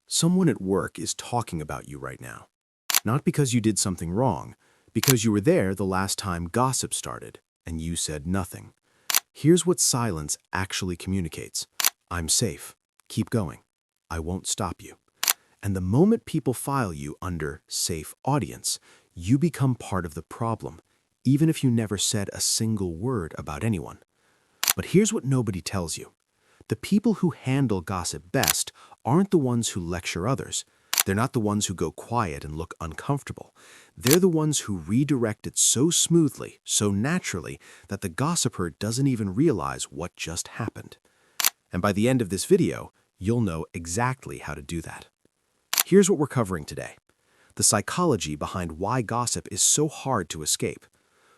Someone at work is talking about you right now. Not because you did something wrong, because you were there the last time gossip started and you said nothing. Here's what silence actually communicates. I'm safe. Keep going. I won't stop you. And the moment people file you under safe audience, you become part of the problem, even if you never said a single word about anyone. But here's what nobody tells you. The people who handle gossip best aren't the ones who lecture others. They're not the ones who go quiet and look uncomfortable. They're the ones who redirect it so smoothly, so naturally, that the gossiper doesn't even realize what just happened. And by the end of this video, you'll know exactly how to do that. Here's what we're covering today: the psychology behind why gossip is so hard to escape,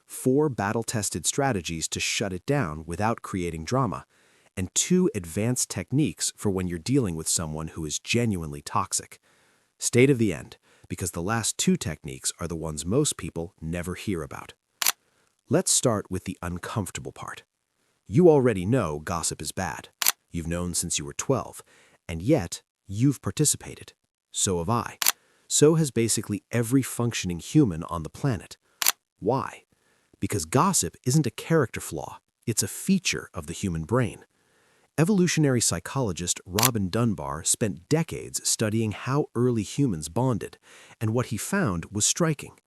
4 battle-tested strategies to shut it down without creating drama, and 2 advanced techniques for when you're dealing with someone who is genuinely toxic. Stay to the end, because the last 2 techniques are the ones most people never hear about. Let's start with the uncomfortable part. You already know gossip is bad. You've known since you were 12, and yet you've participated. So have I. So has basically every functioning human on the planet. Why? Because gossip isn't a character flaw, it's a feature of the human brain. Evolutionary psychologist Robin Dunbar spent decades studying how early humans bonded, and what he found was striking.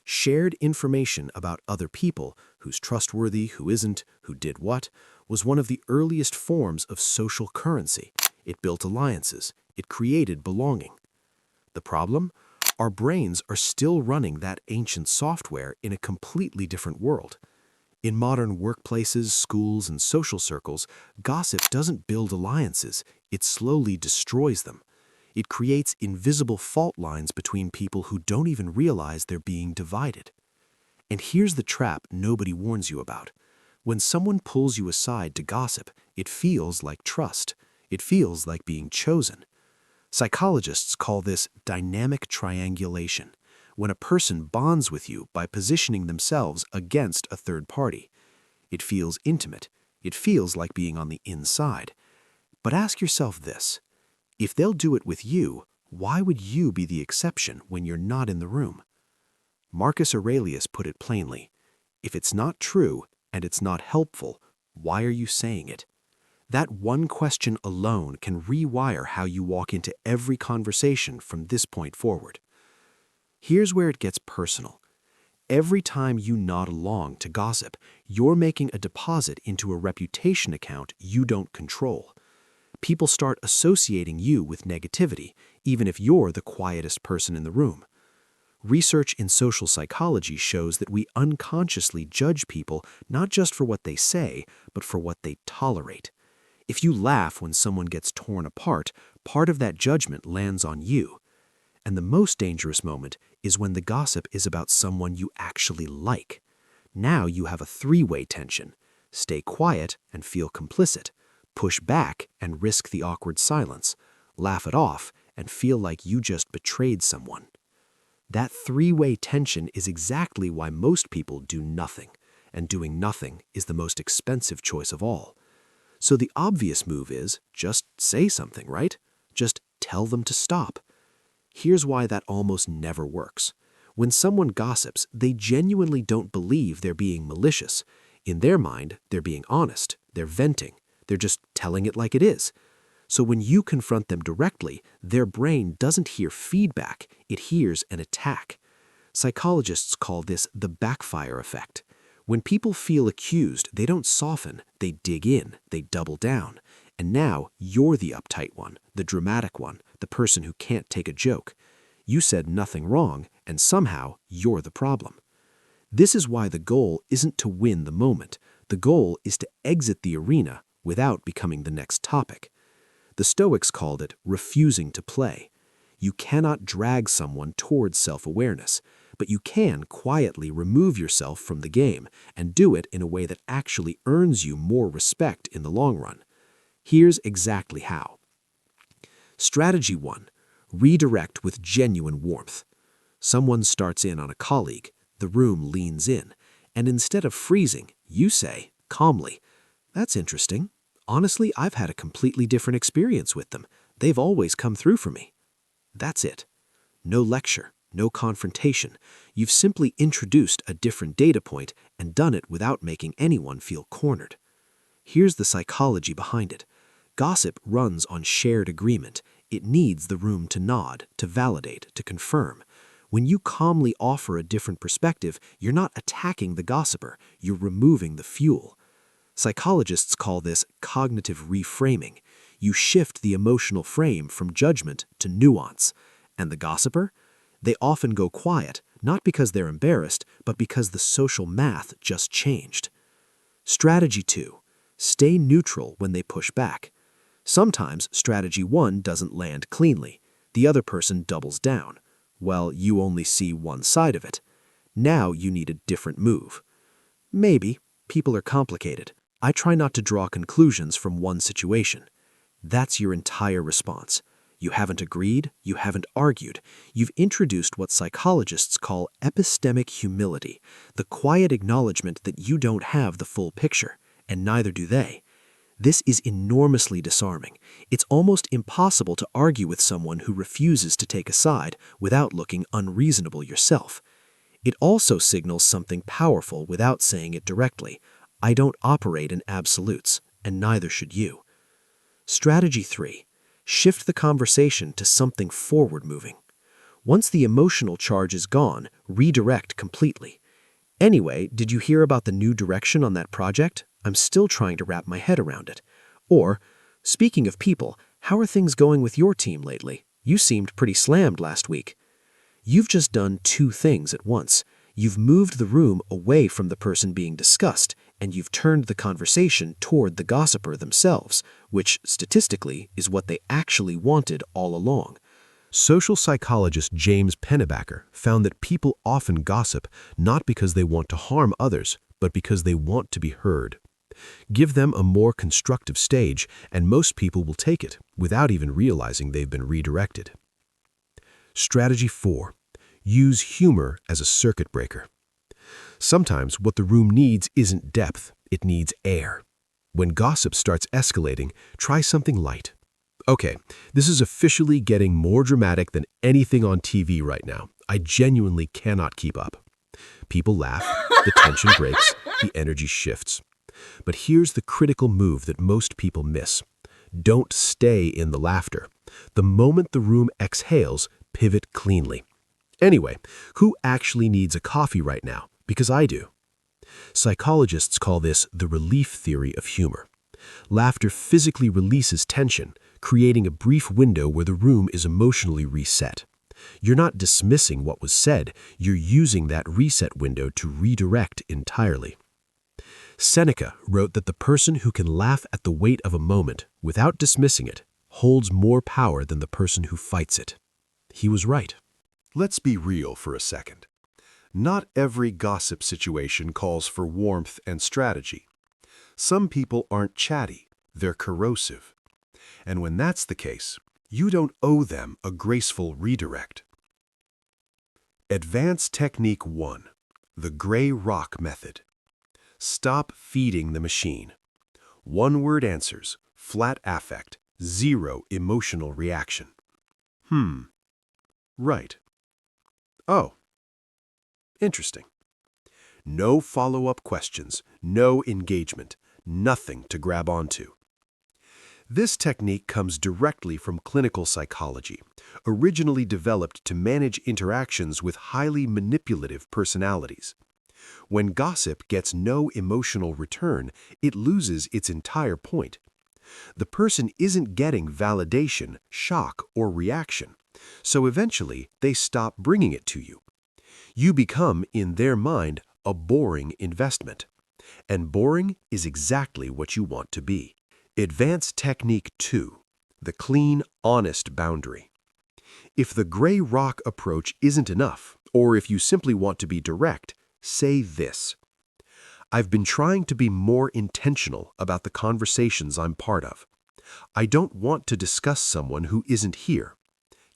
Shared information about other people, who's trustworthy, who isn't, who did what, was one of the earliest forms of social currency. It built alliances. It created belonging. The problem? Our brains are still running that ancient software in a completely different world. In modern workplaces, schools, and social circles, gossip doesn't build alliances, it slowly destroys them. It creates invisible fault lines between people who don't even realize they're being divided. And here's the trap nobody warns you about. When someone pulls you aside to gossip, it feels like trust. It feels like being chosen. Psychologists call this dynamic triangulation, when a person bonds with you by positioning themselves against a third party. It feels intimate. It feels like being on the inside. But ask yourself this: if they'll do it with you, why would you be the exception when you're not in the room? Marcus Aurelius put it plainly: if it's not true and it's not helpful, why are you saying it? That one question alone can rewire how you walk into every conversation from this point forward. Here's where it gets personal. Every time you nod along to gossip, you're making a deposit into a reputation account you don't control. People start associating you with negativity, even if you're the quietest person in the room. Research in social psychology shows that we unconsciously judge people not just for what they say, but for what they tolerate. If you laugh when someone gets torn apart, part of that judgment lands on you. And the most dangerous moment is when the gossip is about someone you actually like. Now you have a 3-way tension. Stay quiet and feel complicit. Push back and risk the awkward silence. Laugh it off and feel like you just betrayed someone. That 3-way tension is exactly why most people do nothing, and doing nothing is the most expensive choice of all. So the obvious move is just say something, right? Just tell them to stop. Here's why that almost never works. When someone gossips, they genuinely don't believe they're being malicious. In their mind, they're being honest, they're venting, they're just telling it like it is. So when you confront them directly, their brain doesn't hear feedback, it hears an attack. Psychologists call this the backfire effect. When people feel accused, they don't soften, they dig in, they double down. And now you're the uptight one, the dramatic one, the person who can't take a joke. You said nothing wrong, and somehow you're the problem. This is why the goal isn't to win the moment. The goal is to exit the arena without becoming the next topic. The Stoics called it refusing to play. You cannot drag someone towards self-awareness, but you can quietly remove yourself from the game and do it in a way that actually earns you more respect in the long run. Here's exactly how. Strategy 1. Redirect with genuine warmth. Someone starts in on a colleague, the room leans in, and instead of freezing, you say, calmly, "That's interesting. Honestly, I've had a completely different experience with them. They've always come through for me." That's it. No lecture, no confrontation. You've simply introduced a different data point and done it without making anyone feel cornered. Here's the psychology behind it. Gossip runs on shared agreement. It needs the room to nod, to validate, to confirm. When you calmly offer a different perspective, you're not attacking the gossiper, you're removing the fuel. Psychologists call this cognitive reframing. You shift the emotional frame from judgment to nuance. And the gossiper? They often go quiet, not because they're embarrassed, but because the social math just changed. Strategy 2. Stay neutral when they push back. Sometimes strategy 1 doesn't land cleanly. The other person doubles down. Well, you only see one side of it. Now you need a different move. Maybe. People are complicated. I try not to draw conclusions from one situation. That's your entire response. You haven't agreed, you haven't argued. You've introduced what psychologists call epistemic humility, the quiet acknowledgement that you don't have the full picture, and neither do they. This is enormously disarming. It's almost impossible to argue with someone who refuses to take a side without looking unreasonable yourself. It also signals something powerful without saying it directly. I don't operate in absolutes, and neither should you. Strategy 3. Shift the conversation to something forward-moving. Once the emotional charge is gone, redirect completely. Anyway, did you hear about the new direction on that project? I'm still trying to wrap my head around it. Or, speaking of people, how are things going with your team lately? You seemed pretty slammed last week. You've just done two things at once. You've moved the room away from the person being discussed, and you've turned the conversation toward the gossiper themselves, which, statistically, is what they actually wanted all along. Social psychologist James Pennebaker found that people often gossip not because they want to harm others, but because they want to be heard. Give them a more constructive stage, and most people will take it without even realizing they've been redirected. Strategy 4. Use humor as a circuit breaker. Sometimes what the room needs isn't depth, it needs air. When gossip starts escalating, try something light. Okay, this is officially getting more dramatic than anything on TV right now. I genuinely cannot keep up. People laugh, the tension breaks, the energy shifts. But here's the critical move that most people miss. Don't stay in the laughter. The moment the room exhales, pivot cleanly. Anyway, who actually needs a coffee right now? Because I do. Psychologists call this the relief theory of humor. Laughter physically releases tension, creating a brief window where the room is emotionally reset. You're not dismissing what was said, you're using that reset window to redirect entirely. Seneca wrote that the person who can laugh at the weight of a moment without dismissing it holds more power than the person who fights it. He was right. Let's be real for a second. Not every gossip situation calls for warmth and strategy. Some people aren't chatty, they're corrosive. And when that's the case, you don't owe them a graceful redirect. Advanced Technique 1. The Gray Rock Method. Stop feeding the machine. One-word answers, flat affect, zero emotional reaction. Right. Oh. Interesting. No follow-up questions, no engagement, nothing to grab onto. This technique comes directly from clinical psychology, originally developed to manage interactions with highly manipulative personalities. When gossip gets no emotional return, it loses its entire point. The person isn't getting validation, shock, or reaction, so eventually they stop bringing it to you. You become, in their mind, a boring investment. And boring is exactly what you want to be. Advanced Technique 2. The Clean, Honest Boundary. If the gray rock approach isn't enough, or if you simply want to be direct, say this. I've been trying to be more intentional about the conversations I'm part of. I don't want to discuss someone who isn't here.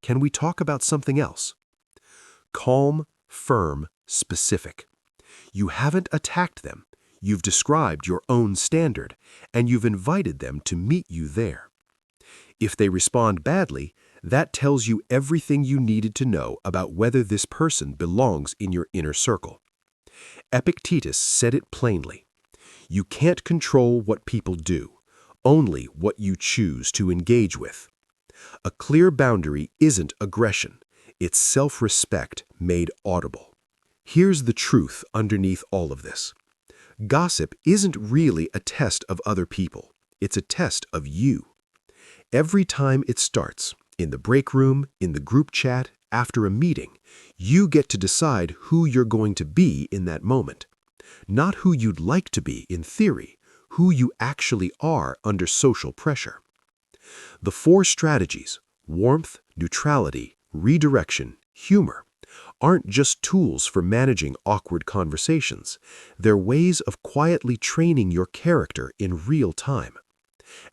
Can we talk about something else? Calm, firm, specific. You haven't attacked them. You've described your own standard, and you've invited them to meet you there. If they respond badly, That tells you everything you needed to know about whether this person belongs in your inner circle. Epictetus said it plainly. You can't control what people do, only what you choose to engage with. A clear boundary isn't aggression, it's self-respect made audible. Here's the truth underneath all of this. Gossip isn't really a test of other people, it's a test of you. Every time it starts, in the break room, in the group chat, after a meeting, you get to decide who you're going to be in that moment. Not who you'd like to be in theory, who you actually are under social pressure. The 4 strategies, warmth, neutrality, redirection, humor, aren't just tools for managing awkward conversations. They're ways of quietly training your character in real time.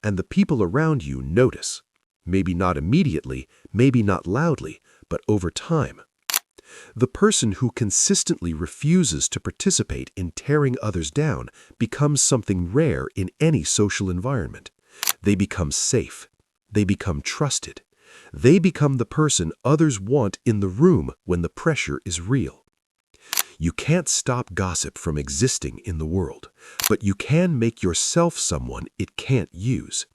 And the people around you notice. Maybe not immediately, maybe not loudly, but over time. The person who consistently refuses to participate in tearing others down becomes something rare in any social environment. They become safe. They become trusted. They become the person others want in the room when the pressure is real. You can't stop gossip from existing in the world, but you can make yourself someone it can't use.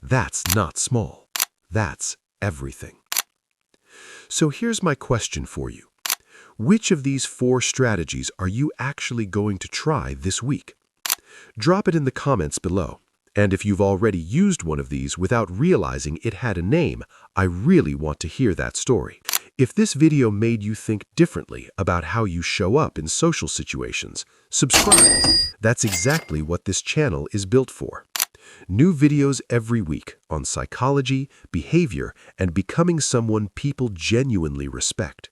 That's not small. That's everything. So here's my question for you. Which of these 4 strategies are you actually going to try this week? Drop it in the comments below. And if you've already used one of these without realizing it had a name, I really want to hear that story. If this video made you think differently about how you show up in social situations, subscribe. That's exactly what this channel is built for. New videos every week on psychology, behavior, and becoming someone people genuinely respect.